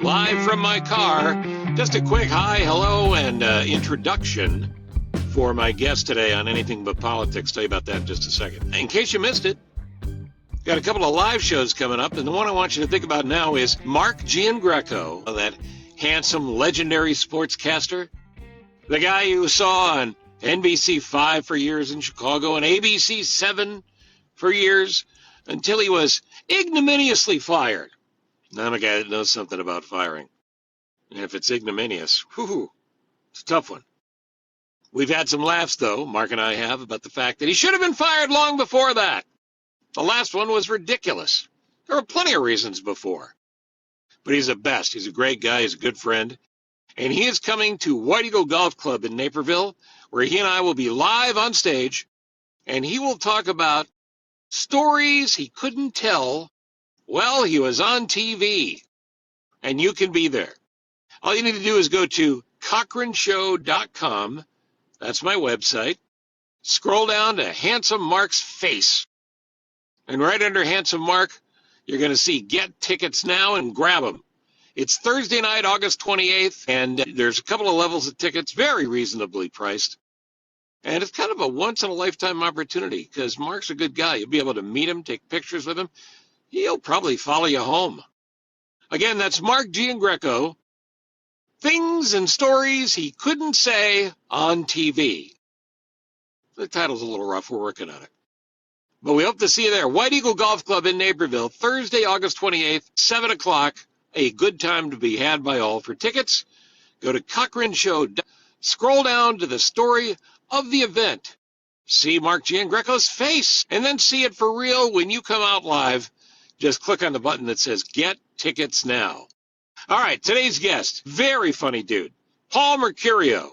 live from my car. Just a quick hi, hello, and introduction for my guest today on Anything But Politics. Tell you about that in just a second. In case you missed it, got a couple of live shows coming up, and the one I want you to think about now is Mark Giangreco, that handsome, legendary sportscaster, the guy you saw on NBC5 for years in Chicago and ABC7 for years until he was ignominiously fired. Now I'm a guy that knows something about firing. And if it's ignominious, whoo, it's a tough one. We've had some laughs, though, Mark and I have, about the fact that he should have been fired long before that. The last one was ridiculous. There were plenty of reasons before. But he's the best. He's a great guy. He's a good friend. And he is coming to White Eagle Golf Club in Naperville, where he and I will be live on stage, and he will talk about stories he couldn't tell while he was on TV. And you can be there. All you need to do is go to CochranShow.com. That's my website. Scroll down to Handsome Mark's face. And right under Handsome Mark, you're going to see Get Tickets Now and grab them. It's Thursday night, August 28th, and there's a couple of levels of tickets, very reasonably priced. And it's kind of a once-in-a-lifetime opportunity because Mark's a good guy. You'll be able to meet him, take pictures with him. He'll probably follow you home. Again, that's Mark Giangreco. Things and stories he couldn't say on TV. The title's a little rough. We're working on it. But we hope to see you there. White Eagle Golf Club in Naperville, Thursday, August 28th, 7 o'clock. A good time to be had by all. For tickets, go to Cochran Show. Scroll down to the story of the event. See Mark Giangreco's face, and then see it for real when you come out live. Just click on the button that says Get Tickets Now. All right, today's guest, very funny dude, Paul Mecurio.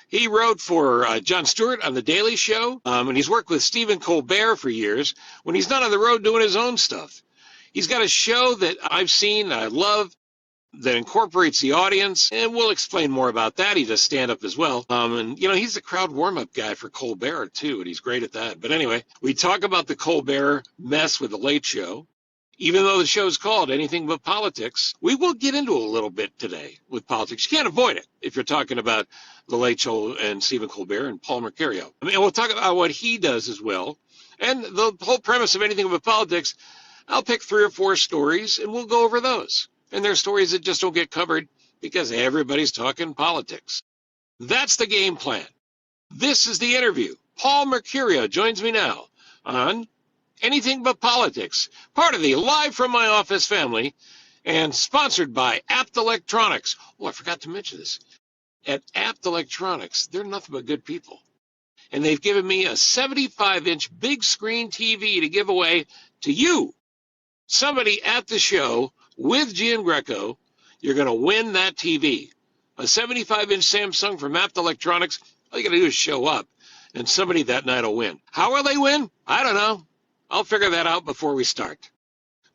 He wrote for Jon Stewart on The Daily Show, and he's worked with Stephen Colbert for years when he's not on the road doing his own stuff. He's got a show that I've seen, that I love, that incorporates the audience, and we'll explain more about that. He does stand-up as well. And, he's the crowd warm-up guy for Colbert, too, and he's great at that. But anyway, we talk about the Colbert mess with The Late Show. Even though the show's called Anything But Politics, we will get into a little bit today with politics. You can't avoid it if you're talking about The Late Show and Stephen Colbert and Paul Mecurio. We'll talk about what he does as well. And the whole premise of Anything But Politics, I'll pick 3 or 4 stories, and we'll go over those. And they're stories that just don't get covered because everybody's talking politics. That's the game plan. This is the interview. Paul Mecurio joins me now on Anything But Politics, part of the Live from My Office family, and sponsored by Apt Electronics. Oh, I forgot to mention this. At Apt Electronics, they're nothing but good people. And they've given me a 75-inch big screen TV to give away to you. Somebody at the show with Giangreco, you're going to win that TV. A 75-inch Samsung from Apt Electronics. All you got to do is show up, and somebody that night will win. How will they win? I don't know. I'll figure that out before we start.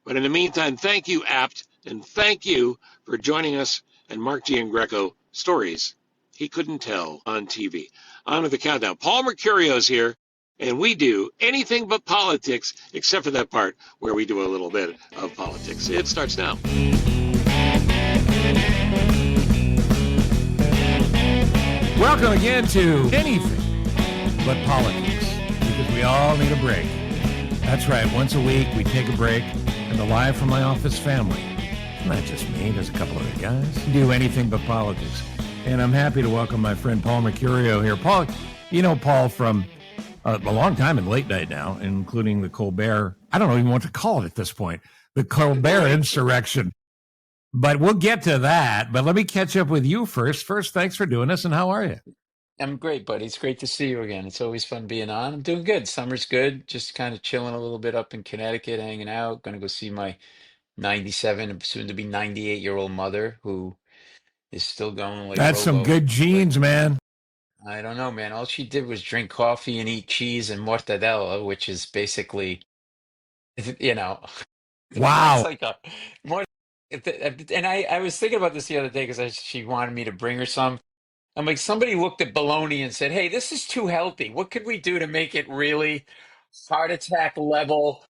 But in the meantime, thank you, Apt, and thank you for joining us and Mark Giangreco stories he couldn't tell on TV. On to the countdown. Paul Mercurio's here, and we do anything but politics, except for that part where we do a little bit of politics. It starts now. Welcome again to Anything But Politics, because we all need a break. That's right, once a week we take a break, and the Live from My Office family, not just me, there's a couple other guys, do Anything But Politics. And I'm happy to welcome my friend Paul Mecurio here. Paul, you know Paul from a long time in late night now, including the Colbert, I don't even know what to call it at this point, the Colbert insurrection. But we'll get to that. But let me catch up with you first. First, thanks for doing this, and how are you? I'm great, buddy. It's great to see you again. It's always fun being on. I'm doing good. Summer's good. Just kind of chilling a little bit up in Connecticut, hanging out. Going to go see my 97, soon to be 98-year-old mother, who is still going like That's some Robo. good genes, man. I don't know, man. All she did was drink coffee and eat cheese and mortadella, which is basically, that's Wow. like a more. And I was thinking about this the other day because she wanted me to bring her some. I'm like, somebody looked at bologna and said, "Hey, this is too healthy. What could we do to make it really heart attack level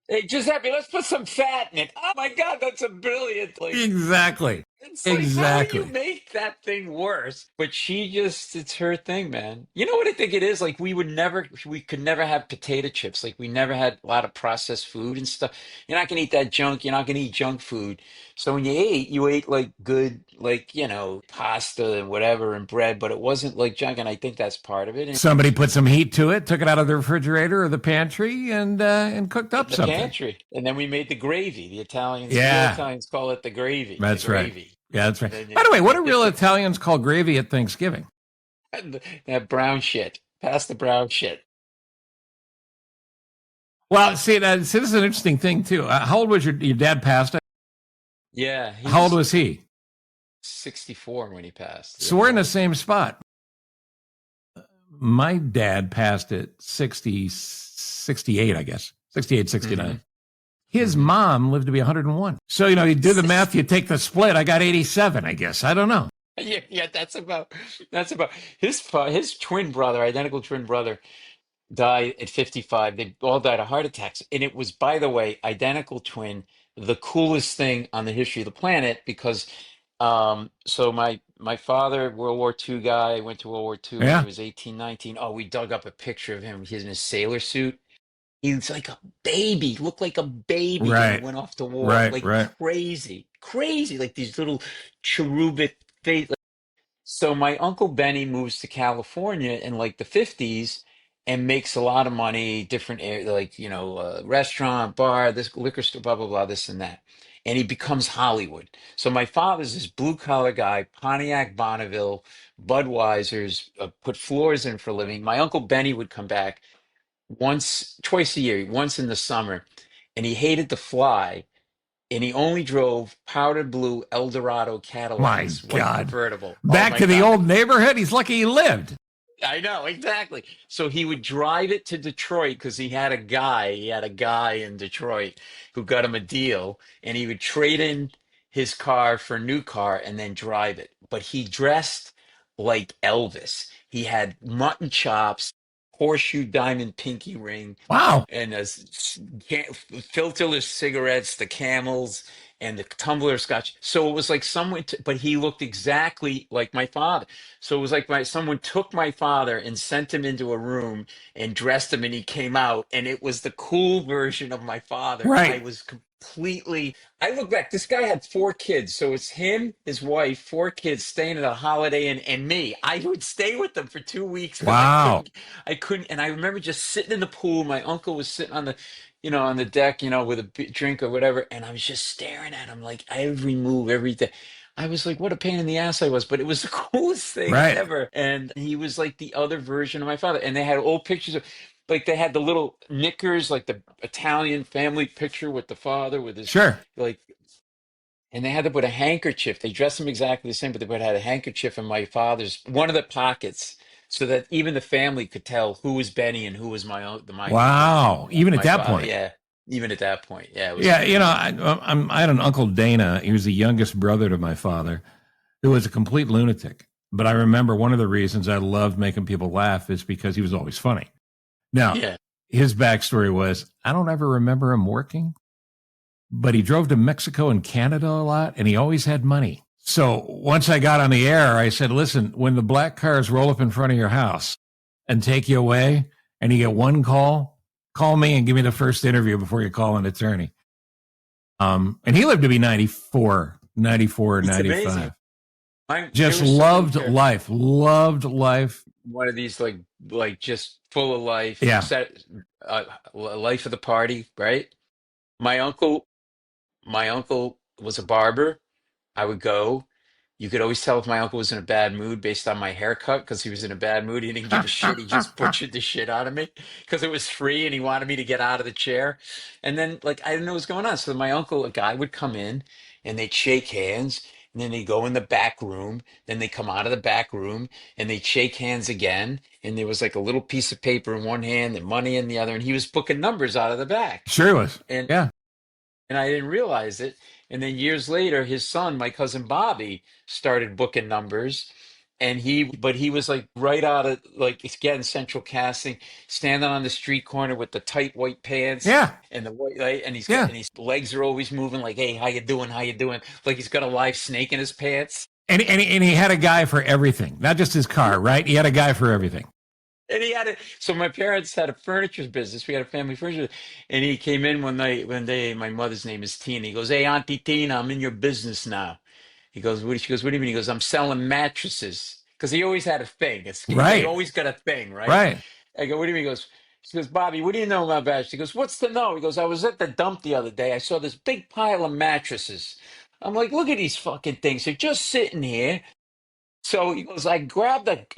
Hey, Giuseppe, let's put some fat in it. Oh my God, that's a brilliant. Like, Exactly. it's like, how do you Exactly. make that thing worse? But she just, it's her thing, man. You know what I think it is? Like, we could never have potato chips. Like, we never had a lot of processed food and stuff. You're not gonna eat that junk. You're not gonna eat junk food. So when you ate like good, like, pasta and whatever and bread, but it wasn't like junk. And I think that's part of it. And Somebody put some heat to it, took it out of the refrigerator or the pantry, and cooked up the something. pantry. And then we made the gravy. The Italians, real Yeah, Italians call it the gravy, the that's right. gravy. Yeah, that's right. And then By the way, what you do real dip it. Italians call gravy at Thanksgiving? That brown shit. Pass the brown shit. Well, this is an interesting thing too. How old was your dad passed? Yeah, he How old was was he? 64 when he passed. So Yeah. we're in the same spot. My dad passed at 60, 68, I guess. 68, 69. hmm His hmm mom lived to be 101. So, you do the math, you take the split. I got 87, I guess. I don't know. Yeah, yeah, that's about his twin brother, identical twin brother, died at 55. They all died of heart attacks. And it was, by the way, identical twin, the coolest thing on the history of the planet because so my father, World War II guy, went to World War II when he Yeah. was 18, 19. Oh, we dug up a picture of him. He's in his sailor suit. He's like a baby, looked like a baby when he Right. went off to war. Right. Like Right. crazy, crazy, like these little cherubic face. So my uncle Benny moves to California in like the 50s and makes a lot of money, different like, restaurant, bar, this liquor store, blah, blah, blah, this and that. And he becomes Hollywood. So my father's this blue collar guy, Pontiac Bonneville, Budweiser's, put floors in for a living. My uncle Benny would come back twice a year, once in the summer, and he hated to fly and he only drove powder blue Eldorado My Cadillacs, white God. convertible. Oh Back my to the God. old neighborhood. He's lucky he lived. I know, exactly. So he would drive it to Detroit because he had a guy in Detroit who got him a deal, and he would trade in his car for a new car and then drive it. But he dressed like Elvis. He had mutton chops, horseshoe diamond pinky ring, Wow. and filterless cigarettes, the Camels, and the tumbler of scotch. So it was like but he looked exactly like my father. So it was like someone took my father and sent him into a room and dressed him, and he came out, and it was the cool version of my father. I Right. was completely. I look back. This guy had four kids, so it's him, his wife, four kids staying at a Holiday Inn, and me. I would stay with them for 2 weeks because I Wow. couldn't. I couldn't, and I remember just sitting in the pool. My uncle was sitting on the deck, with a drink or whatever, and I was just staring at him like every move, every day. I was like, what a pain in the ass I was, but it was the coolest thing Right. ever. And he was like the other version of my father. And they had old pictures of, like, they had the little knickers, like the Italian family picture with the father with his, Sure. like, and they had to put a handkerchief. They dressed him exactly the same, but had a handkerchief in my father's one of the pockets, so that even the family could tell who was Benny and who was Wow. Even at my that father. point. Yeah, even at that point, yeah, it was Yeah. crazy. I had an Uncle Dana. He was the youngest brother to my father, who was a complete lunatic. But I remember one of the reasons I loved making people laugh is because he was always funny. Now, Yeah, his backstory was I don't ever remember him working, but he drove to Mexico and Canada a lot, and he always had money. So once I got on the air, I said, listen, when the black cars roll up in front of your house and take you away and you get one call me and give me the first interview before you call an attorney. And he lived to be 94, 94, it's 95. amazing. There Just was someone loved here, life, loved life. one of these like just full of life, Yeah, set life of the party, right? My uncle, my uncle was a barber. I would go. You could always tell if my uncle was in a bad mood based on my haircut because he was in a bad mood. He didn't give a shit. He just butchered the shit out of me because it was free and he wanted me to get out of the chair. And then, like, I didn't know what was going on. So my uncle, a guy would come in and they'd shake hands and then they go in the back room. Then they come out of the back room and they'd shake hands again. And there was like a little piece of paper in one hand and money in the other. And he was booking numbers out of the back. sure was. And Yeah. and I didn't realize it. And then years later, his son, my cousin Bobby, started booking numbers. but he was like right out of like he's getting central casting, standing on the street corner with the tight white pants Yeah. and the white light, and Yeah. his legs are always moving like, hey, how you doing? How you doing? Like he's got a live snake in his pants. And he had a guy for everything, not just his car, right? He had a guy for everything. And he had it. So my parents had a furniture business. We had a family furniture, and he came in one night. One day, my mother's name is Tina. He goes, "Hey, Auntie Tina, I'm in your business now." He goes, "What?" She goes, "What do you mean?" He goes, "I'm selling mattresses." Because he always had a thing. They Right. always got a thing, right? Right. I go, "What do you mean?" He goes, "She goes, Bobby, what do you know about mattresses?" He goes, "What's to know?" He goes, "I was at the dump the other day. I saw this big pile of mattresses. I'm like, look at these fucking things. They're just sitting here." So he goes, I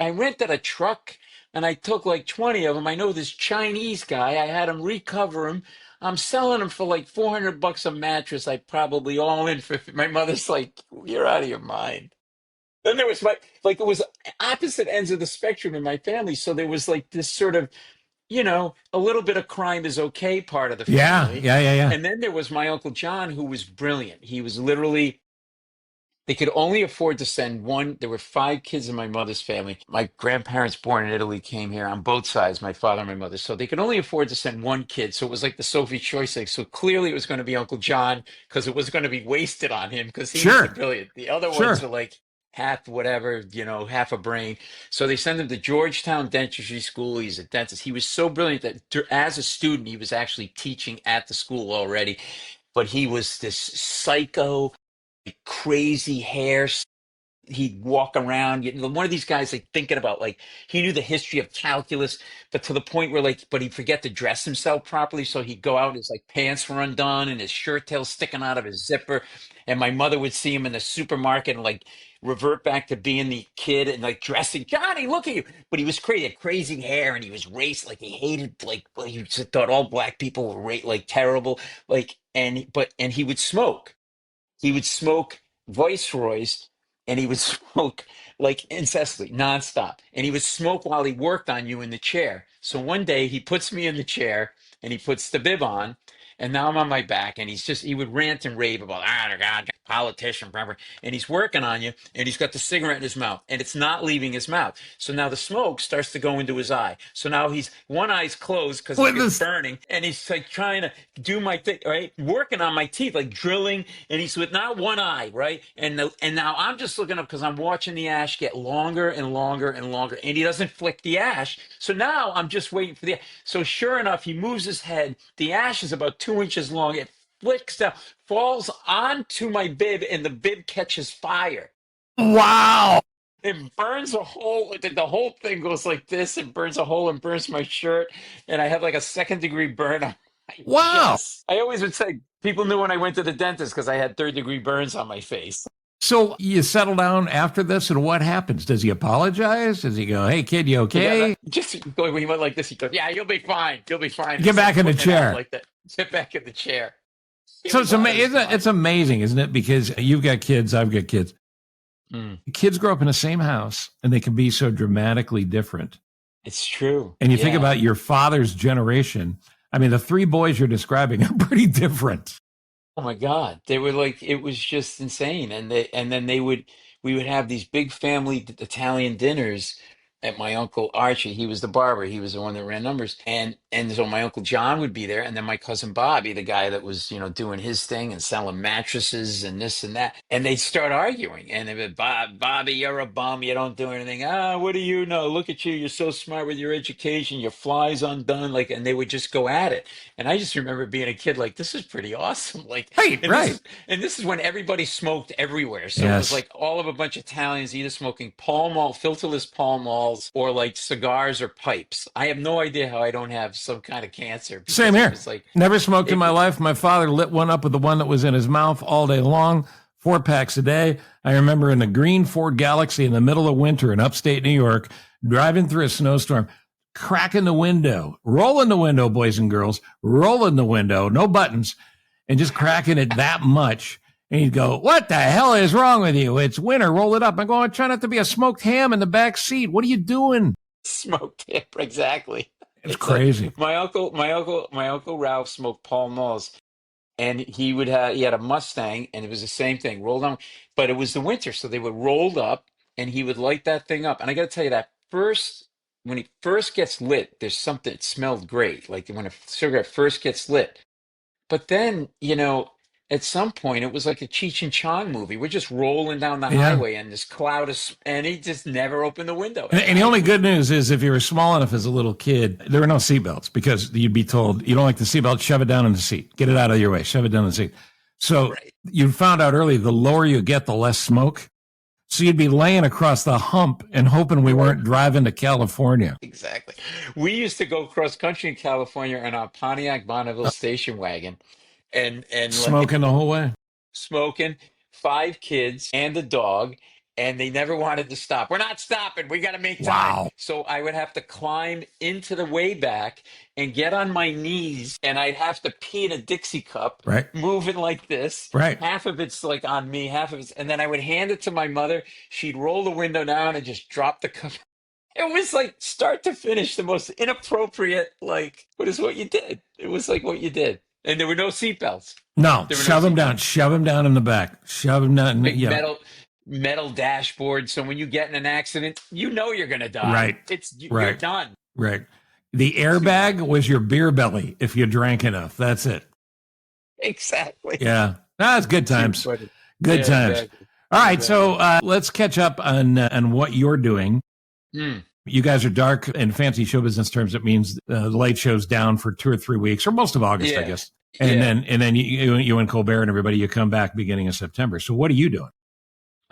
rented a truck and I took like 20 of them. I know this Chinese guy. I had him recover them. I'm selling them for like $400 a mattress. I probably all in for my mother's like, you're out of your mind. Then there was like, it was opposite ends of the spectrum in my family. So there was like this sort of, a little bit of crime is okay part of the Yeah. family. Yeah. Yeah. Yeah. And then there was my Uncle John, who was brilliant. He was literally they could only afford to send one. There were five kids in my mother's family. My grandparents, born in Italy, came here on both sides, my father and my mother. So they could only afford to send one kid. So it was like the Sophie choice thing. So clearly it was going to be Uncle John because it was going to be wasted on him because he was the Sure. brilliant. The other ones Sure. are like half whatever, half a brain. So they send him to Georgetown Dentistry School. He's a dentist. He was so brilliant that as a student, he was actually teaching at the school already. But he was this psycho crazy hair. He'd walk around, one of these guys like thinking about like he knew the history of calculus, but to the point where like, but he'd forget to dress himself properly. So he'd go out and his like pants were undone and his shirt tail sticking out of his zipper. And my mother would see him in the supermarket and like revert back to being the kid and like dressing, Johnny, look at you. But he was crazy, had crazy hair and he was racist. Like he hated, he just thought all black people were like terrible. Like, and he would smoke Viceroys and he would smoke like incessantly, nonstop. And he would smoke while he worked on you in the chair. So one day he puts me in the chair and he puts the bib on. And now I'm on my back, and he would rant and rave about, God, politician, whatever. And he's working on you, and he's got the cigarette in his mouth, and it's not leaving his mouth. So now the smoke starts to go into his eye. So now one eye's closed because What it's this? burning, and he's like trying to do my thing, right? Working on my teeth, like drilling, and he's with not one eye, right? And now I'm just looking up because I'm watching the ash get longer and longer and longer, and he doesn't flick the ash. So now I'm just waiting for the. So sure enough, he moves his head. The ash is about 2 inches long. It flicks down, falls onto my bib, and the bib catches fire. Wow. It burns a hole. The whole thing goes like this. It burns a hole and burns my shirt. And I have like a second-degree burn on my Wow. chest. I always would say people knew when I went to the dentist because I had third-degree burns on my face. So you settle down after this, and what happens? Does he apologize? Does he go, "Hey, kid, you okay?" Just when he went like this, he goes, "Yeah, you'll be fine. You'll be fine." Get back in the Putting it out chair. like that. Get back in the chair. He So was out of his it's mind. amazing, isn't it? Because you've got kids, I've got kids. Mm. Kids grow up in the same house, and they can be so dramatically different. It's true. And you think Yeah. about your father's generation. I mean, the three boys you're describing are pretty different. Oh my God. They were like, it was just insane. And then we would have these big family Italian dinners at my uncle Archie. He was the barber. He was the one that ran numbers. And so my uncle John would be there. And then my cousin Bobby, the guy that was, doing his thing and selling mattresses and this and that. And they'd start arguing. And they'd be, Bobby, you're a bum. You don't do anything. What do you know? Look at you. You're so smart with your education. Your fly's undone. Like, and they would just go at it. And I just remember being a kid like, this is pretty awesome. Like, Right, and right. this is when everybody smoked everywhere. So it was Yes. like all of a bunch of Italians either smoking Pall Mall, filterless Pall Malls, or like cigars or pipes. I have no idea how I don't have some kind of cancer Same because it here. was like Never smoked in it. my life. My father lit one up with the one that was in his mouth all day long, 4 packs a day. I remember in a green Ford Galaxy in the middle of winter in upstate New York, driving through a snowstorm, cracking the window, rolling the window, boys and girls, rolling the window, no buttons, and just cracking it that much. And he'd go, "What the hell is wrong with you? It's winter. Roll it up." I go, "I'm trying not to be a smoked ham in the back seat. What are you doing?" Smoked it exactly. It's It's like crazy. my uncle Ralph smoked Pall Malls, and he had a Mustang, and it was the same thing, rolled on, but it was the winter, so they were rolled up, and he would light that thing up. And I got to tell you that when he first gets lit, there's something, it smelled great. Like when a cigarette first gets lit. But then, at some point, it was like a Cheech and Chong movie. We're just rolling down the Yeah. highway and this cloud of, and he just never opened the window. And the only good news is if you were small enough as a little kid, there were no seatbelts because you'd be told, you don't like the seatbelt, shove it down in the seat. Get it out of your way, shove it down in the seat. So Right. you found out early, the lower you get, the less smoke. So you'd be laying across the hump and hoping we weren't driving to California. Exactly. We used to go cross country in California in our Pontiac Bonneville station wagon, and like Smoking the whole way. smoking, 5 kids and a dog, and they never wanted to stop. We're not stopping. We got to make time. Wow. So I would have to climb into the way back and get on my knees, and I'd have to pee in a Dixie cup, Right. moving like this. Right. Half of it's like on me, half of it's, and then I would hand it to my mother. She'd roll the window down and just drop the cup. It was like start to finish the most inappropriate, like, what you did. It was like what you did. And there were no seatbelts. No, There were no shove him seatbelts. down. Shove him down in the back. Shove him down. Big Yeah. metal dashboard. So when you get in an accident, you know you're gonna die. Right. You're Right. done. Right. The airbag was your beer belly if you drank enough. That's it. Exactly. Yeah. That's good times. Funny. Good Yeah, times. exactly. All right. Exactly. So let's catch up on what you're doing. Mm. You guys are dark in fancy show business terms. It means the late show's down for 2 or 3 weeks, or most of August, I Yeah. guess. And Yeah. then you and Colbert and everybody, you come back beginning of September. So what are you doing?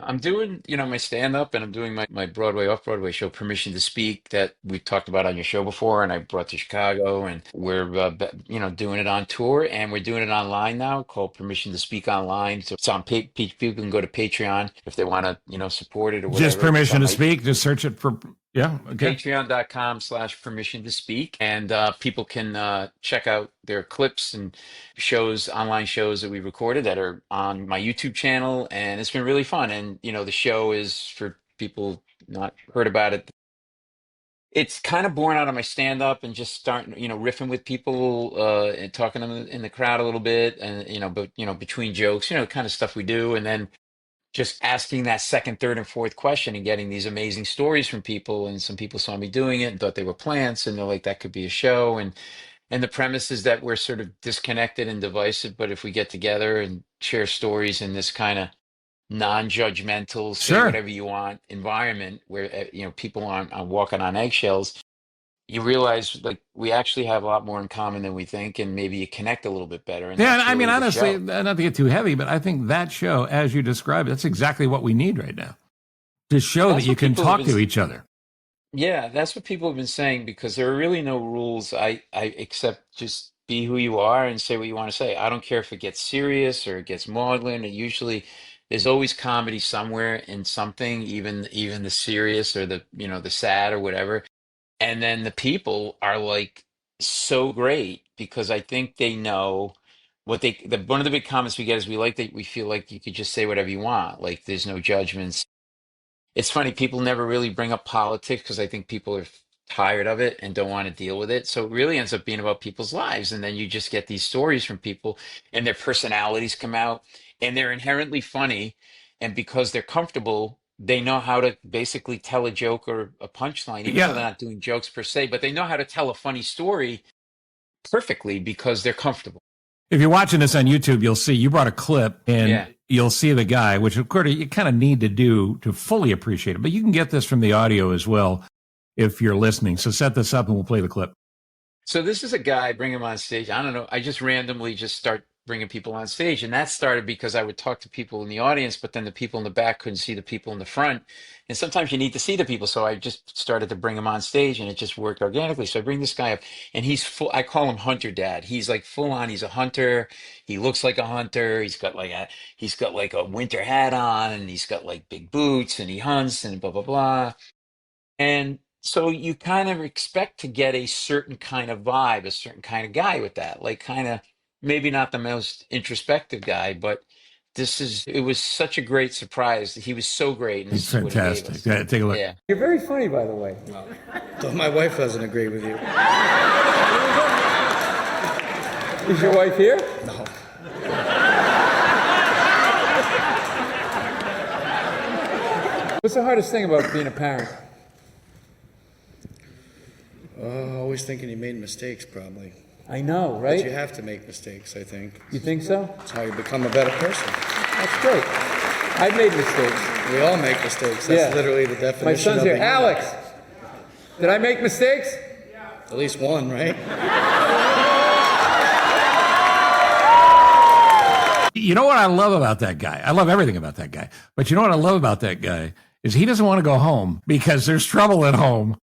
I'm doing, my stand-up, and I'm doing my Broadway, off-Broadway show, Permission to Speak, that we talked about on your show before, and I brought to Chicago, and we're, doing it on tour, and we're doing it online now, called Permission to Speak Online. So it's on, people can go to Patreon if they want to, support it or whatever. Just permission to speak. Just search it for, yeah. Okay. Patreon.com/permission to speak, and people can check out their clips and online shows that we recorded that are on my YouTube channel, and it's been really fun. And the show is, for people not heard about it, it's kind of born out of my stand-up and just starting, riffing with people and talking to them in the crowd a little bit, and but between jokes, kind of stuff we do, and then just asking that second, third, and fourth question and getting these amazing stories from people. And some people saw me doing it and thought they were plants, and they're like, that could be a show. And the premise is that we're sort of disconnected and divisive, but if we get together and share stories in this kind of non-judgmental, say Sure. whatever you want environment where people aren't walking on eggshells, you realize like we actually have a lot more in common than we think, and maybe you connect a little bit better. And Yeah, that's I mean, really the honestly, show. not to get too heavy, but I think that show, as you described, that's exactly what we need right now. To show That's that you what can people have talk been to each other. Yeah, that's what people have been saying, because there are really no rules. I except just be who you are and say what you want to say. I don't care if it gets serious or it gets maudlin. It usually there's always comedy somewhere in something, even the serious or the sad or whatever. And then the people are like so great because I think they know one of the big comments we get is we like that we feel like you could just say whatever you want. Like there's no judgments. It's funny, people never really bring up politics because I think people are tired of it and don't want to deal with it. So it really ends up being about people's lives. And then you just get these stories from people and their personalities come out and they're inherently funny. And because they're comfortable, they know how to basically tell a joke or a punchline, even though they're Yeah. not doing jokes per se, but they know how to tell a funny story perfectly because they're comfortable. If you're watching this on YouTube, you'll see you brought a clip and Yeah. you'll see the guy, which of course you kind of need to do to fully appreciate it. But you can get this from the audio as well if you're listening. So set this up and we'll play the clip. So this is a guy, bring him on stage. I don't know. I just randomly just start bringing people on stage. And that started because I would talk to people in the audience, but then the people in the back couldn't see the people in the front. And sometimes you need to see the people. So I just started to bring him on stage and it just worked organically. So I bring this guy up and he's full. I call him Hunter Dad. He's like full on. He's a hunter. He looks like a hunter. He's got like a winter hat on and he's got like big boots and he hunts and blah, blah, blah. And so you kind of expect to get a certain kind of vibe, a certain kind of guy with that, like kind of maybe not the most introspective guy, but it was such a great surprise. He was so great, and It's this is what he gave fantastic. us. Yeah, take a look. Yeah. You're very funny, by the way. So my wife doesn't agree with you. Is your wife here? No. What's the hardest thing about being a parent? Always thinking you made mistakes, probably. I know, But right? you have to make mistakes, I think. You think so? That's how you become a better person. That's great. I've made mistakes. We all make mistakes. That's literally the definition My son's of here. a human. Alex, did I make mistakes? At least one, right? You know what I love about that guy? I love everything about that guy. But you know what I love about that guy is he doesn't want to go home because there's trouble at home.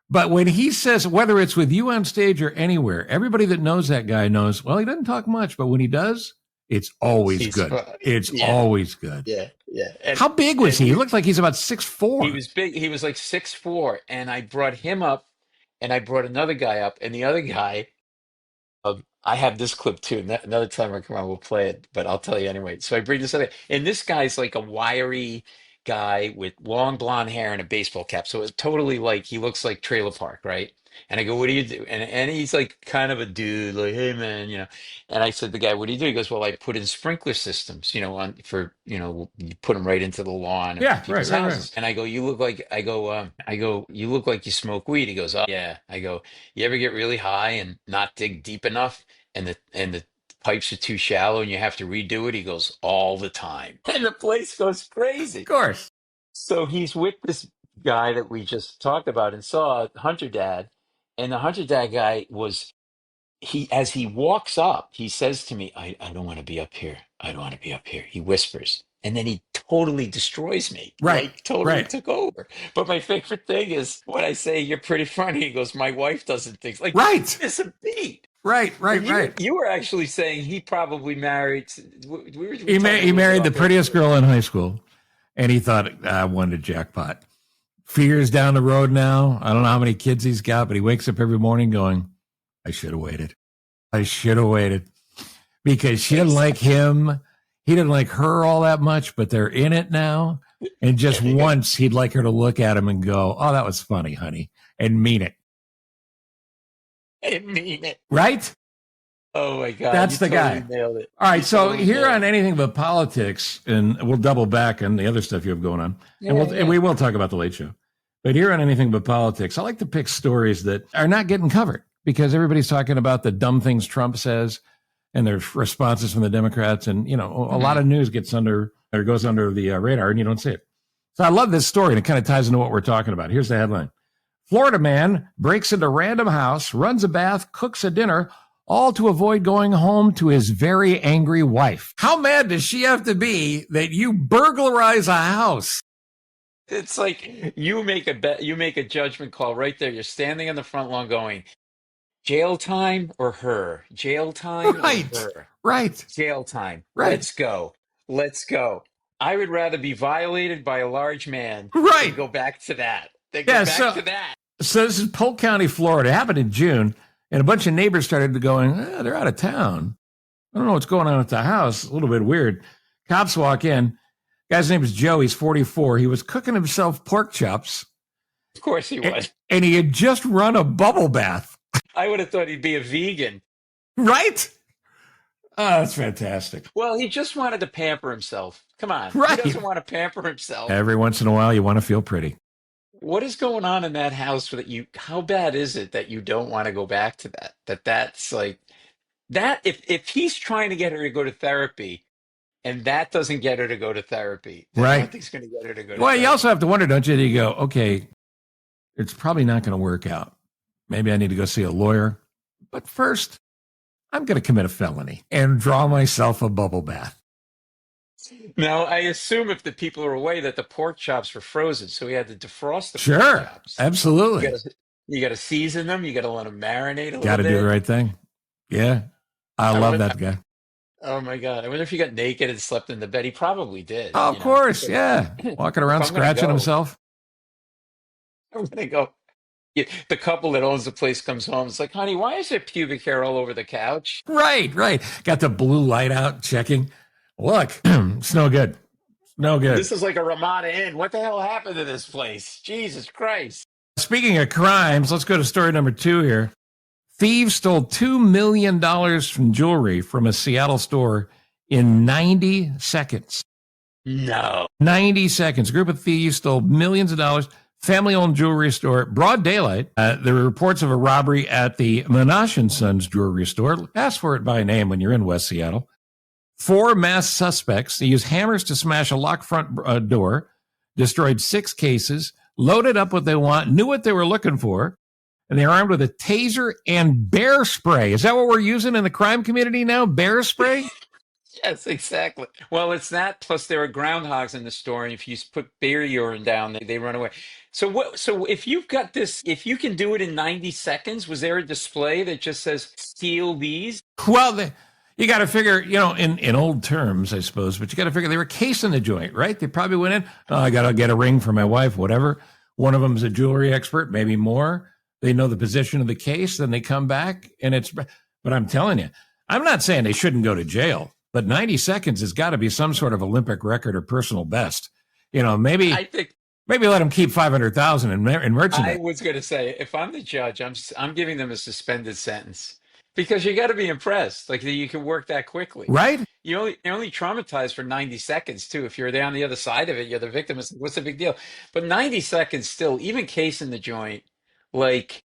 But when he says, whether it's with you on stage or anywhere, everybody that knows that guy knows, well, he doesn't talk much, but when he does, it's always good. It's always good. Yeah. And, how big was he? He looked like he's about 6'4". He was big. He was like 6'4", and I brought him up, and I brought another guy up, and the other guy. I have this clip too. Another time I come on, we'll play it, but I'll tell you anyway. So I bring this other, and this guy's like a wiry guy with long blonde hair and a baseball cap. So it's totally like he looks like Trailer Park, right? And I go, "What do you do?" And he's like kind of a dude, like, "Hey man, you know." And I said, "The guy, what do you do?" He goes, "Well, I put in sprinkler systems, on for you put them right into the lawn of Yeah, people's right. houses." And I go, "You look like," I go, "You look like you smoke weed." He goes, "Oh yeah." I go, "You ever get really high and not dig deep enough?" And the pipes are too shallow and you have to redo it. He goes, all the time. And the place goes crazy. Of course. So he's with this guy that we just talked about and saw, Hunter Dad. And the Hunter Dad guy as he walks up, he says to me, I don't want to be up here. I don't want to be up here. He whispers. And then he totally destroys me. Right. Like totally Right. took over. But my favorite thing is when I say you're pretty funny, he goes, my wife doesn't think like Right. It's a beat. Right. You were actually saying he probably married. He married the prettiest girl in high school, and he thought, I won the jackpot. Fears down the road now. I don't know how many kids he's got, but he wakes up every morning going, I should have waited. I should have waited. Because she didn't like him. He didn't like her all that much, but they're in it now. And just once he'd like her to look at him and go, oh, that was funny, honey, and mean it. And mean it. Right? Oh my God. That's the totally guy. Nailed it. All right. So here on Anything But Politics, and we'll double back on the other stuff you have going on. And we will talk about the Late Show. But here on Anything But Politics, I like to pick stories that are not getting covered because everybody's talking about the dumb things Trump says and there's responses from the Democrats. And, a lot of news goes under the radar and you don't see it. So I love this story and it kind of ties into what we're talking about. Here's the headline. Florida man breaks into random house, runs a bath, cooks a dinner, all to avoid going home to his very angry wife. How mad does she have to be that you burglarize a house? It's like you make a judgment call right there. You're standing on the front lawn going, jail time or her? Jail time Right. or her? Right. Jail time. Right. Let's go. Let's go. I would rather be violated by a large man Right. than go back to that. To that. So this is Polk County, Florida. It happened in June, and a bunch of neighbors started going, they're out of town. I don't know what's going on at the house. A little bit weird. Cops walk in. Guy's name is Joe. He's 44. He was cooking himself pork chops. Of course he was. And he had just run a bubble bath. I would have thought he'd be a vegan. Right? Oh, that's fantastic. Well, he just wanted to pamper himself. Come on. Right. He doesn't want to pamper himself. Every once in a while, you want to feel pretty. What is going on in that house how bad is it that you don't want to go back to that? That's like that. If he's trying to get her to go to therapy and that doesn't get her to go to therapy, then I don't think he's going to get her to go to therapy. You also have to wonder, don't you? You go, okay, it's probably not going to work out. Maybe I need to go see a lawyer. But first, I'm going to commit a felony and draw myself a bubble bath. Now, I assume if the people are away that the pork chops were frozen, so he had to defrost the pork chops. Sure, absolutely. You got to season them. You got to let them marinate a little bit. Got to do the right thing. Yeah, I love that guy. Oh my God! I wonder if he got naked and slept in the bed. He probably did. Oh, of course, yeah. Walking around scratching himself. I'm gonna go. Yeah, the couple that owns the place comes home. It's like, honey, why is there pubic hair all over the couch? Right. Got the blue light out checking. Look, it's no good. No good. This is like a Ramada Inn. What the hell happened to this place? Jesus Christ. Speaking of crimes, let's go to story number 2 here. Thieves stole $2 million from jewelry from a Seattle store in 90 seconds. No. 90 seconds. A group of thieves stole millions of dollars. Family-owned jewelry store, broad daylight. There were reports of a robbery at the Menashe & Sons jewelry store. Ask for it by name when you're in West Seattle. 4 masked suspects. They used hammers to smash a locked front door, destroyed 6 cases, loaded up what they want, knew what they were looking for, and they're armed with a taser and bear spray. Is that what we're using in the crime community now? Bear spray? Yes, exactly. Well, it's that. Plus, there are groundhogs in the store, and if you put bear urine down, they run away. So what? So if you've got this, if you can do it in 90 seconds, was there a display that just says "steal these"? Well, you got to figure, in old terms, I suppose, but you got to figure they were casing the joint, right? They probably went in, oh, I got to get a ring for my wife, whatever. One of them's a jewelry expert, maybe more. They know the position of the case, then they come back, and but I'm telling you, I'm not saying they shouldn't go to jail, but 90 seconds has got to be some sort of Olympic record or personal best. Maybe I think let them keep 500,000 in merchandise. I was going to say, if I'm the judge, I'm giving them a suspended sentence because you got to be impressed, like that you can work that quickly. Right? You're only traumatized for 90 seconds too. If you're there on the other side of it, you're the victim. It's like, what's the big deal? But 90 seconds still, even casing the joint, like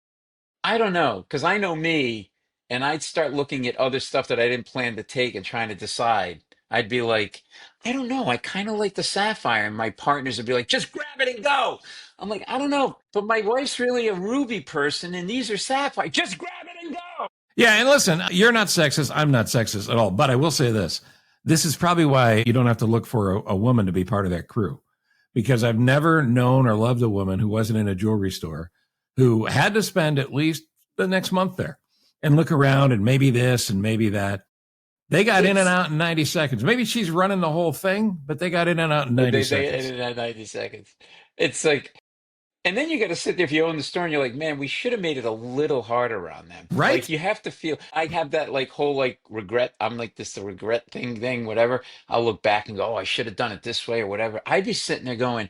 I don't know, because I know me, and I'd start looking at other stuff that I didn't plan to take and trying to decide. I'd be like, I don't know, I kind of like the sapphire, and my partners would be like, just grab it and go. I'm like, I don't know, but my wife's really a ruby person, and these are sapphire. Just grab it and go. Yeah, and listen, you're not sexist. I'm not sexist at all. But I will say this. This is probably why you don't have to look for a woman to be part of that crew. Because I've never known or loved a woman who wasn't in a jewelry store who had to spend at least the next month there and look around and maybe this and maybe that. They got in and out in 90 seconds. Maybe she's running the whole thing, but they got in and out in 90 seconds. They in and out 90 seconds. It's like, and then you got to sit there if you own the store and you're like, man, we should have made it a little harder on them. Right. Like you have to feel, I have that like whole like regret. I'm like this, the regret thing, whatever. I'll look back and go, oh, I should have done it this way or whatever. I'd be sitting there going,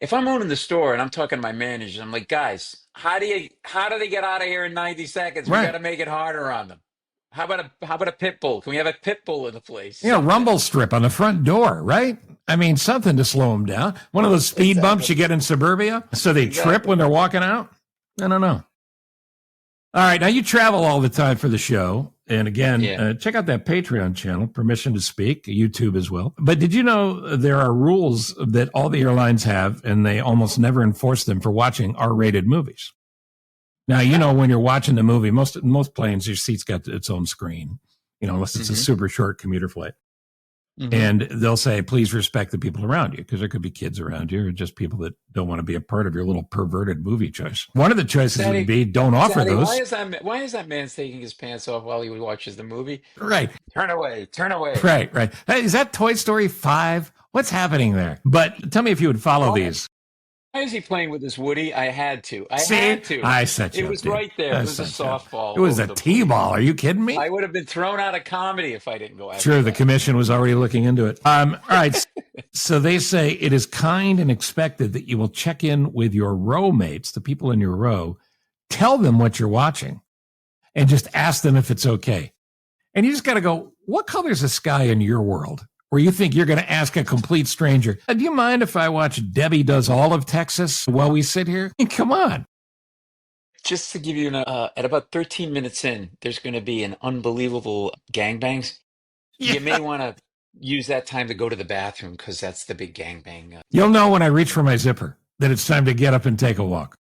if I'm owning the store and I'm talking to my manager, I'm like, guys, how do they get out of here in 90 seconds? We Right. got to make it harder on them. How about a pit bull? Can we have a pit bull in the place? Rumble strip on the front door, right? I mean, something to slow them down. One of those speed bumps you get in suburbia so they trip when they're walking out. I don't know. All right. Now you travel all the time for the show. And again, check out that Patreon channel, Permission to Speak, YouTube as well. But did you know there are rules that all the airlines have and they almost never enforce them for watching R-rated movies? Now, when you're watching the movie, most planes, your seat's got its own screen, unless it's a super short commuter flight. Mm-hmm. And they'll say, please respect the people around you, because there could be kids around you or just people that don't want to be a part of your little perverted movie choice. One of the choices would be don't offer those. Why is that man taking his pants off while he watches the movie? Right. Turn away. Right. Hey, is that Toy Story 5? What's happening there? But tell me if you would follow these. Why is he playing with this Woody? I had to. I set you It up, was dude. right there. It was a softball. It was a T-ball. Are you kidding me? I would have been thrown out of comedy if I didn't go after Sure, the commission was already looking into it. All right. So they say it is kind and expected that you will check in with your row mates, the people in your row, tell them what you're watching, and just ask them if it's okay. And you just got to go, what color is the sky in your world? Where you think you're going to ask a complete stranger, do you mind if I watch Debbie Does All of Texas while we sit here? I mean, come on. Just to give you at about 13 minutes in, there's going to be an unbelievable gangbangs. Yeah. You may want to use that time to go to the bathroom because that's the big gangbang. You'll know when I reach for my zipper that it's time to get up and take a walk.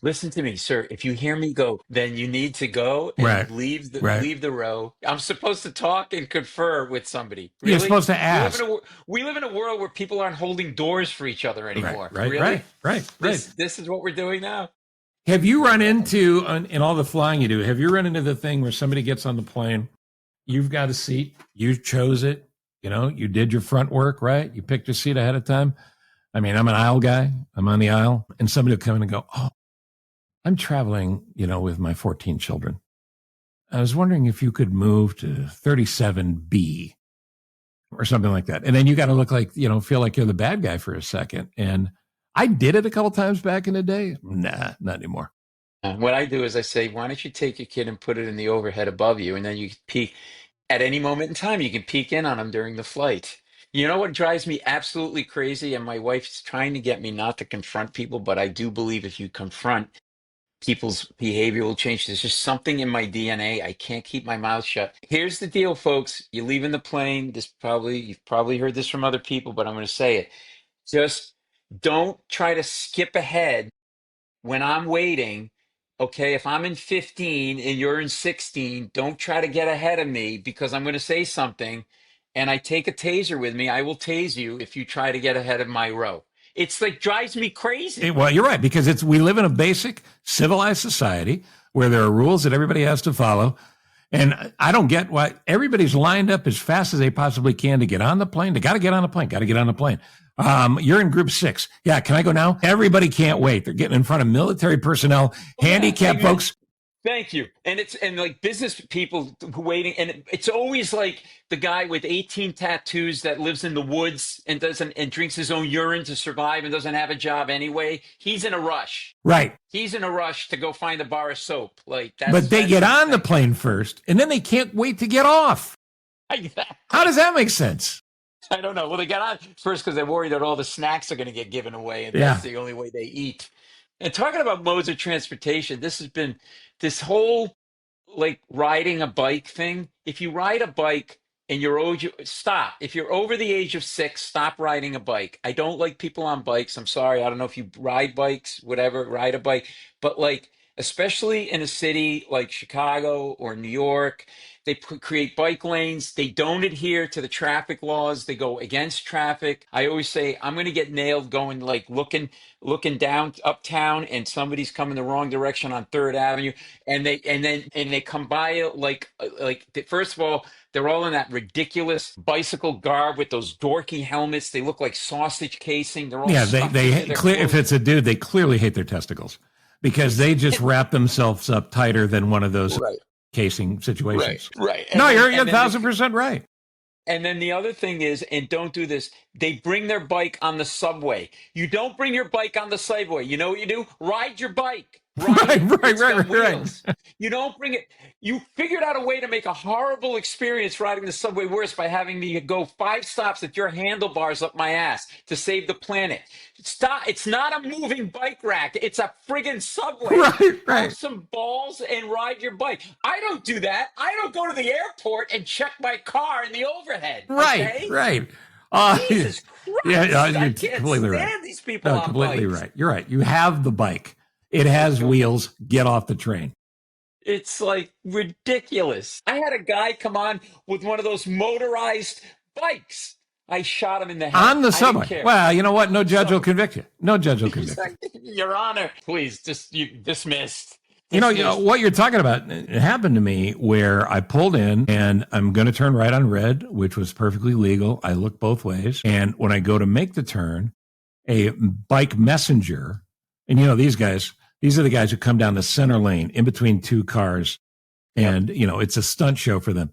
Listen to me, sir. If you hear me go, then you need to go and leave the row. I'm supposed to talk and confer with somebody. Really? You're supposed to ask. We live in a world where people aren't holding doors for each other anymore. Right. This is what we're doing now. Have you run into, in all the flying you do, have you run into the thing where somebody gets on the plane, you've got a seat, you chose it, you did your front work, right? You picked your seat ahead of time. I mean, I'm an aisle guy. I'm on the aisle, and somebody will come in and go, oh, I'm traveling, with my 14 children. I was wondering if you could move to 37B or something like that. And then you got to look like, feel like you're the bad guy for a second. And I did it a couple times back in the day. Nah, not anymore. What I do is I say, why don't you take your kid and put it in the overhead above you? And then you can peek at any moment in time. You can peek in on them during the flight. You know what drives me absolutely crazy? And my wife's trying to get me not to confront people, but I do believe if you confront people's behavior will change. There's just something in my DNA. I can't keep my mouth shut. Here's the deal, folks. You're leaving the plane. You've probably heard this from other people, but I'm going to say it. Just don't try to skip ahead when I'm waiting. Okay, if I'm in 15 and you're in 16, don't try to get ahead of me because I'm going to say something and I take a taser with me. I will tase you if you try to get ahead of my row. It's like drives me crazy. Well, you're right, because we live in a basic civilized society where there are rules that everybody has to follow. And I don't get why everybody's lined up as fast as they possibly can to get on the plane. They got to get on the plane, got to get on the plane. You're in group 6. Yeah, can I go now? Everybody can't wait. They're getting in front of military personnel, handicapped folks. Thank you. And like business people who waiting, and it's always like the guy with 18 tattoos that lives in the woods and drinks his own urine to survive and doesn't have a job anyway. He's in a rush. Right. He's in a rush to go find a bar of soap. But they get on the plane first, and then they can't wait to get off. Exactly. How does that make sense? I don't know. Well, they got on first because they're worried that all the snacks are going to get given away, and that's the only way they eat. And talking about modes of transportation, this whole like riding a bike thing. If you ride a bike and stop. If you're over the age of 6, stop riding a bike. I don't like people on bikes. I'm sorry. I don't know if you ride bikes, whatever, ride a bike. But like, especially in a city like Chicago or New York, they create bike lanes. They don't adhere to the traffic laws. They go against traffic. I always say, I'm going to get nailed going, like looking down uptown and somebody's coming the wrong direction on 3rd Avenue. And they come by it like first of all, they're all in that ridiculous bicycle garb with those dorky helmets. They look like sausage casing. They're all if it's a dude, they clearly hate their testicles because they just wrap themselves up tighter than one of those casing situations. Right. No, you're 1,000% right. And then the other thing is, and don't do this, they bring their bike on the subway. You don't bring your bike on the subway. You know what you do? Ride your bike. Right. You don't bring it. You figured out a way to make a horrible experience riding the subway worse by having me go 5 stops with your handlebars up my ass to save the planet. Stop. It's not a moving bike rack. It's a friggin' subway. Right. Have some balls and ride your bike. I don't do that. I don't go to the airport and check my car in the overhead. Okay? Right. Jesus Christ. I can't stand these people on completely bikes. right. You're right. You have the bike. It has wheels. Get off the train. It's like ridiculous. I had a guy come on with one of those motorized bikes. I shot him in the head. On the subway. Well, you know what? No judge will convict you. No judge will convict you. Your Honor, please, dismissed. You know, what you're talking about, it happened to me where I pulled in and I'm going to turn right on red, which was perfectly legal. I look both ways. And when I go to make the turn, a bike messenger, and you know, these are the guys who come down the center lane in between 2 cars. And, you know, it's a stunt show for them.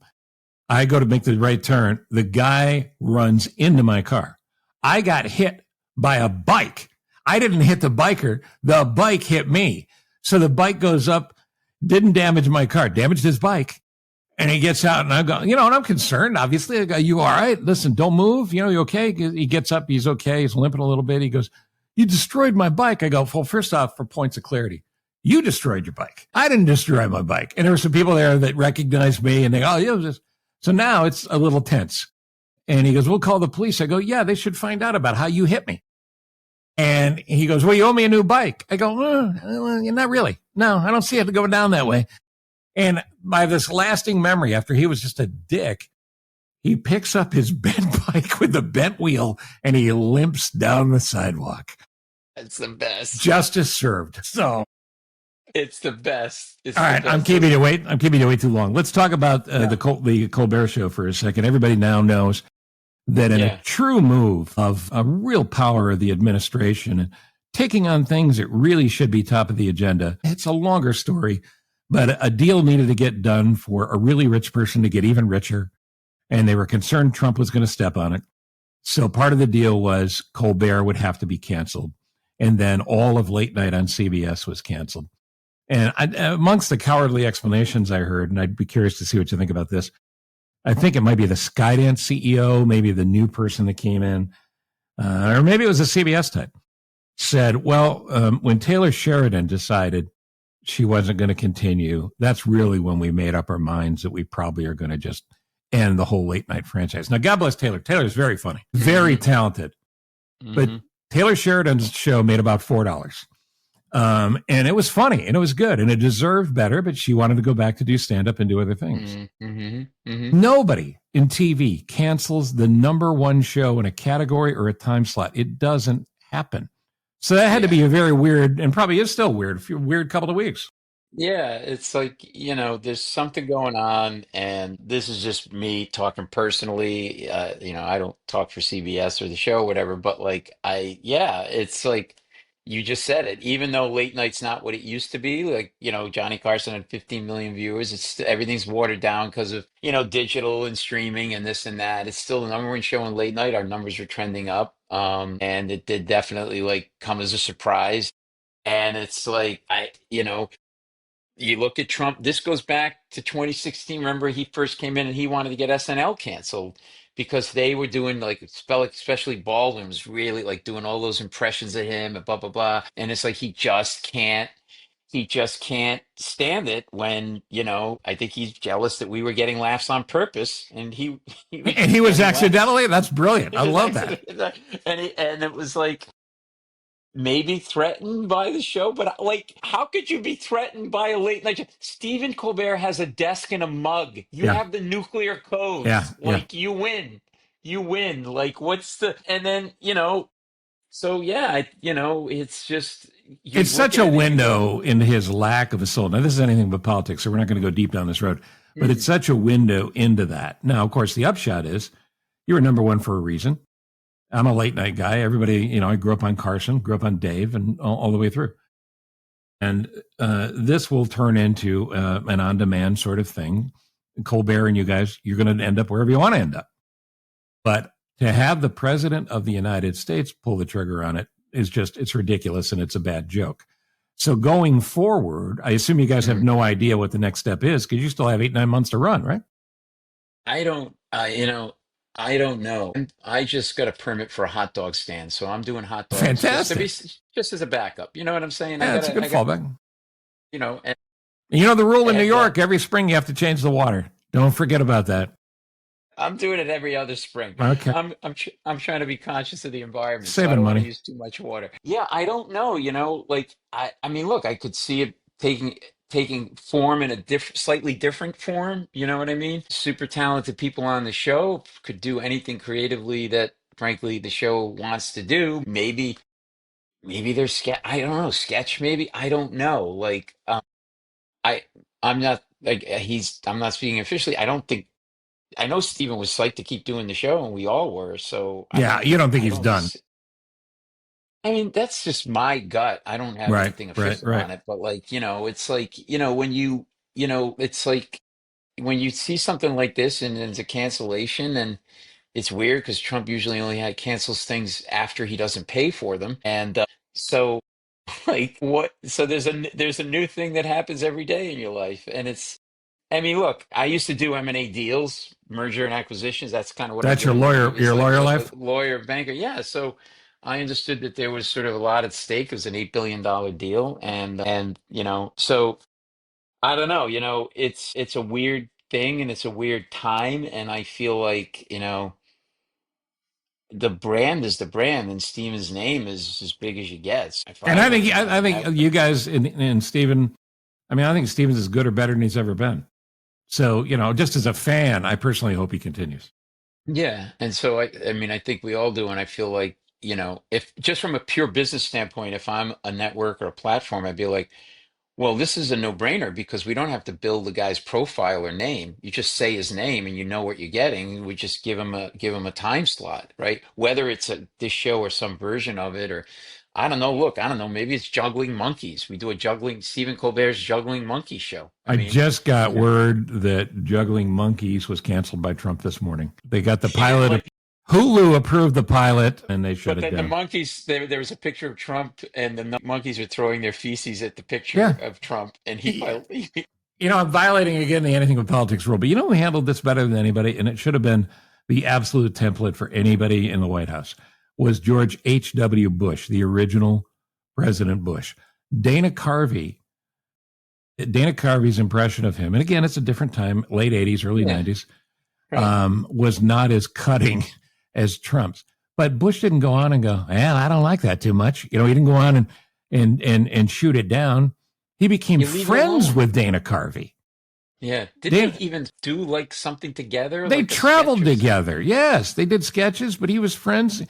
I go to make the right turn. The guy runs into my car. I got hit by a bike. I didn't hit the biker. The bike hit me. So the bike goes up, didn't damage my car, damaged his bike. And he gets out and I go, you know, and I'm concerned, obviously. I go, you all right? Listen, don't move. You know, you okay? He gets up. He's okay. He's limping a little bit. He goes, you destroyed my bike. I go, well, first off, for points of clarity, you destroyed your bike. I didn't destroy my bike. And there were some people there that recognized me and they go, oh, yeah. So now it's a little tense. And he goes, we'll call the police. I go, yeah, they should find out about how you hit me. And he goes, well, you owe me a new bike. I go, not really. No, I don't see it going down that way. And by this lasting memory, after he was just a dick, he picks up his bent bike with the bent wheel and he limps down the sidewalk. It's the best. Justice served. So it's the best. All right, I'm keeping you wait. I'm keeping you wait too long. Let's talk about the Colbert Show for a second. Everybody now knows that in a true move of a real power of the administration and taking on things that really should be top of the agenda, it's a longer story, but a deal needed to get done for a really rich person to get even richer. And they were concerned Trump was going to step on it. So part of the deal was Colbert would have to be canceled. And then all of late night on CBS was canceled. And amongst the cowardly explanations I heard, and I'd be curious to see what you think about this, I think it might be the Skydance CEO, maybe the new person that came in, or maybe it was a CBS type, said, well, when Taylor Sheridan decided she wasn't going to continue, that's really when we made up our minds that we probably are going to just end the whole late night franchise. Now, God bless Taylor. Taylor is very funny, very talented. But Taylor Sheridan's show made about $4. And it was funny and it was good and it deserved better, but she wanted to go back to do stand up and do other things. Nobody in TV cancels the number one show in a category or a time slot. It doesn't happen. So that had to be a very weird, and probably is still weird couple of weeks. Yeah, it's like, there's something going on, and this is just me talking personally. I don't talk for CBS or the show or whatever, but it's like you just said it. Even though late night's not what it used to be, like, Johnny Carson had 15 million viewers. Everything's watered down because of, digital and streaming and this and that. It's still the number one show in late night. Our numbers are trending up. And it did definitely like come as a surprise. And it's like, you look at Trump, this goes back to 2016. Remember, he first came in and he wanted to get SNL canceled because they were doing especially Baldwin was really like doing all those impressions of him and blah, blah, blah. And it's like he just can't stand it when, I think he's jealous that we were getting laughs on purpose and he was accidentally. That's brilliant. I love that. And it was like, maybe threatened by the show, but like, how could you be threatened by a late night show? Stephen Colbert has a desk and a mug. You have the nuclear codes. You win. You win. Like, and then, so it's just. It's such a window into his lack of a soul. Now, this is anything but politics, so we're not going to go deep down this road, but it's such a window into that. Now, of course, the upshot is you were number one for a reason. I'm a late night guy. Everybody, I grew up on Carson, grew up on Dave, and all the way through. And this will turn into an on-demand sort of thing. Colbert and you guys, you're going to end up wherever you want to end up. But to have the president of the United States pull the trigger on it is it's ridiculous and it's a bad joke. So going forward, I assume you guys have no idea what the next step is because you still have 8-9 months to run, right? I don't know. I just got a permit for a hot dog stand, so I'm doing hot dogs. Fantastic. Just as a backup. You know what I'm saying? Yeah, it's a good fallback. And the rule in New York, every spring you have to change the water. Don't forget about that. I'm doing it every other spring. Okay. I'm trying to be conscious of the environment. Saving so I don't money. Want to use too much water. Yeah, I don't know. I mean, look, I could see it taking form in a slightly different form. You know what I mean? Super talented people on the show could do anything creatively that, frankly, the show wants to do. Maybe there's sketch. I don't know, sketch. Maybe I don't know. Like, I'm not like I'm not speaking officially. I know Stephen was psyched to keep doing the show, and we all were. So you don't think he's done? I mean, that's just my gut. I don't have anything official on it, but it's like, it's like when you see something like this and it's a cancellation, and it's weird because Trump usually only cancels things after he doesn't pay for them. And so like what? So there's a new thing that happens every day in your life. And I mean, look, I used to do M&A deals, merger and acquisitions. That's kind of what that's your lawyer life? Lawyer, banker. Yeah. So I understood that there was sort of a lot at stake. It was an $8 billion deal. And so I don't know, it's a weird thing and it's a weird time. And I feel like, the brand is the brand and Steven's name is as big as you get. And I think you guys and Stephen, I mean, I think Steven's as good or better than he's ever been. So, just as a fan, I personally hope he continues. Yeah. And so, I mean, I think we all do. And I feel like, if just from a pure business standpoint, if I'm a network or a platform, I'd be like, well, this is a no-brainer because we don't have to build the guy's profile or name. You just say his name and you know what you're getting. We just give him a time slot, right? Whether it's this show or some version of it, or I don't know. Look, I don't know. Maybe it's Juggling Monkeys. We do Stephen Colbert's Juggling Monkey show. I just got word that Juggling Monkeys was canceled by Trump this morning. They got the pilot. Hulu approved the pilot, and they shut it down. The monkeys, there was a picture of Trump, and the monkeys were throwing their feces at the picture of Trump, and he I'm violating again the anything but politics rule, but who handled this better than anybody, and it should have been the absolute template for anybody in the White House, was George H.W. Bush, the original President Bush. Dana Carvey's impression of him, and again, it's a different time, late 80s, early 90s, was not as cutting as Trump's. But Bush didn't go on and go, well, I don't like that too much. He didn't go on and shoot it down. He became friends with Dana Carvey. Yeah. Did they even do like something together? They traveled together. Yes, they did sketches, but he was friends.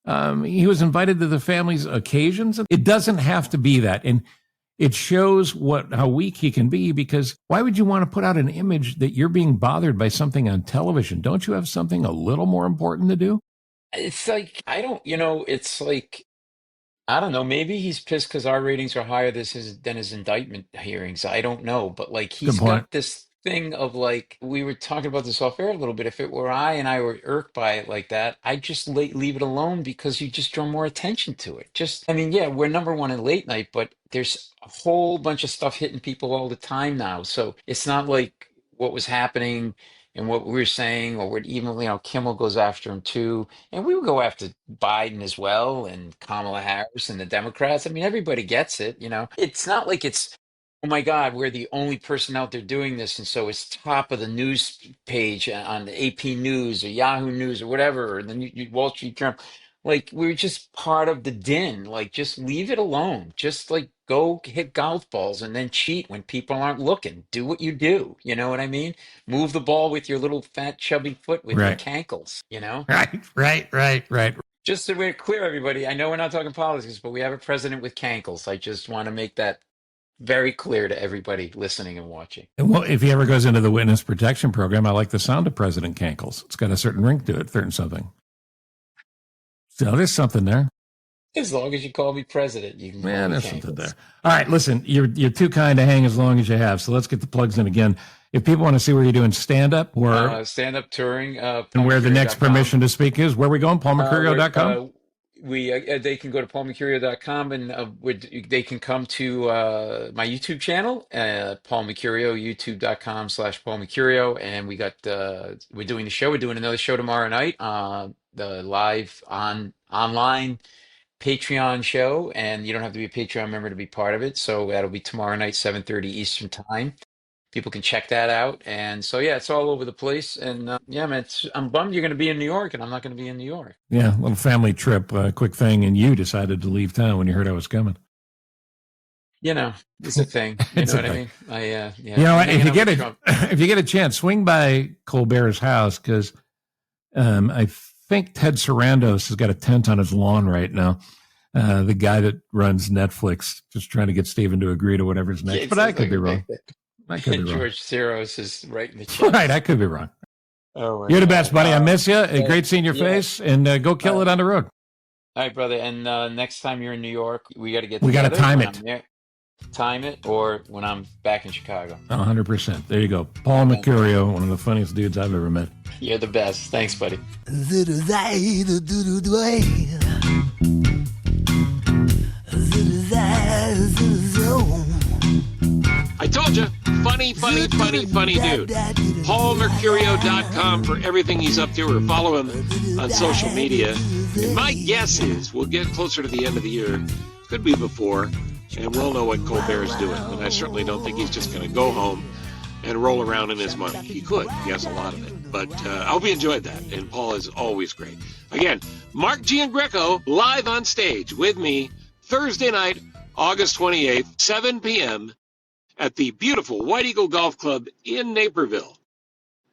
He was invited to the family's occasions. It doesn't have to be that. And it shows how weak he can be, because why would you want to put out an image that you're being bothered by something on television? Don't you have something a little more important to do? It's like, it's like, I don't know. Maybe he's pissed because our ratings are higher than his indictment hearings. I don't know. But like, he's got this thing of like, we were talking about this off air a little bit. If it were I were irked by it like that, I'd just leave it alone, because you just draw more attention to it. We're number one in late night, but there's a whole bunch of stuff hitting people all the time now. So it's not like what was happening and what we were saying, or what even, Kimmel goes after him too. And we would go after Biden as well, and Kamala Harris and the Democrats. I mean, everybody gets it, It's not like it's, oh my God, we're the only person out there doing this. And so it's top of the news page on the AP News or Yahoo News or whatever, or the Wall Street Journal. Like, we're just part of the din. Like, just leave it alone. Just like go hit golf balls and then cheat when people aren't looking. Do what you do. You know what I mean? Move the ball with your little fat chubby foot with your cankles, Right. Just so we're clear, everybody, I know we're not talking politics, but we have a president with cankles. I just want to make that very clear to everybody listening and watching. Well, if he ever goes into the witness protection program, I like the sound of President Cankles. It's got a certain ring to it, certain something. So there's something there. As long as you call me president, you can call me there's Cankles. something there. All right, listen, you're too kind to hang as long as you have. So let's get the plugs in again. If people want to see where you're doing stand-up or stand-up touring, and where the next permission to speak is, where are we going? PaulMecurio.com? They can go to paulmecurio.com, and they can come to my YouTube channel, Paul Mecurio, youtube.com/Paul Mecurio. And we're doing the show. We're doing another show tomorrow night, the live online Patreon show, and you don't have to be a Patreon member to be part of it. So that'll be tomorrow night, 7:30 Eastern time. People can check that out. And so, it's all over the place. And man, I'm bummed you're going to be in New York and I'm not going to be in New York. Yeah, little family trip, quick thing. And you decided to leave town when you heard I was coming. It's a thing. You know what I mean? If you get a chance, swing by Colbert's house, because I think Ted Sarandos has got a tent on his lawn right now. The guy that runs Netflix, just trying to get Stephen to agree to whatever's next. But I could be wrong. George Soros is right in the chat. Right, I could be wrong. Oh, you're the best, buddy. I miss you. Great seeing your face, and go kill it on the road. All right, brother. And next time you're in New York, we got to get. We got to time it. Time it, or when I'm back in Chicago. 100%. There you go. Paul Mecurio, one of the funniest dudes I've ever met. You're the best. Thanks, buddy. I told you, funny dude. PaulMercurio.com for everything he's up to, or follow him on social media. And my guess is we'll get closer to the end of the year, could be before, and we'll know what Colbert is doing. And I certainly don't think he's just going to go home and roll around in his money. He could. He has a lot of it. But I hope you enjoyed that. And Paul is always great. Again, Mark Giangreco live on stage with me Thursday night, August 28th, 7 p.m. at the beautiful White Eagle Golf Club in Naperville.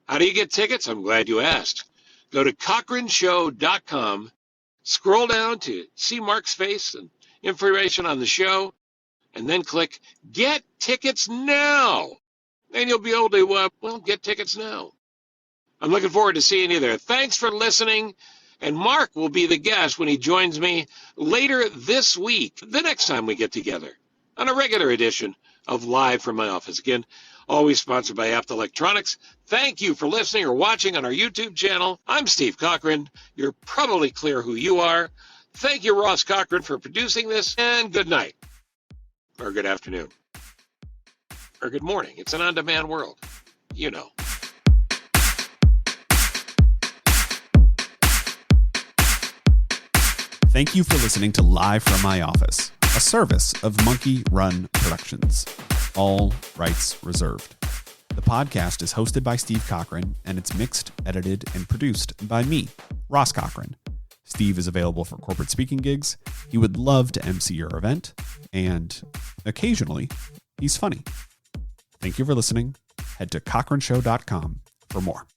How do you get tickets? I'm glad you asked. Go to CochranShow.com, scroll down to see Mark's face and information on the show, and then click Get Tickets Now. And you'll be able to, get tickets now. I'm looking forward to seeing you there. Thanks for listening. And Mark will be the guest when he joins me later this week, the next time we get together, on a regular edition of Live from My Office. Again, always sponsored by Apt Electronics. Thank you for listening or watching on our YouTube channel. I'm Steve Cochran. You're probably clear who you are. Thank you, Ross Cochran, for producing this, and good night, or good afternoon. or good morning. It's an on-demand world. You know. Thank you for listening to Live from My Office, a service of Monkey Run Productions. All rights reserved. The podcast is hosted by Steve Cochran, and it's mixed, edited, and produced by me, Ross Cochran. Steve is available for corporate speaking gigs. He would love to MC your event, and occasionally, he's funny. Thank you for listening. Head to cochranshow.com for more.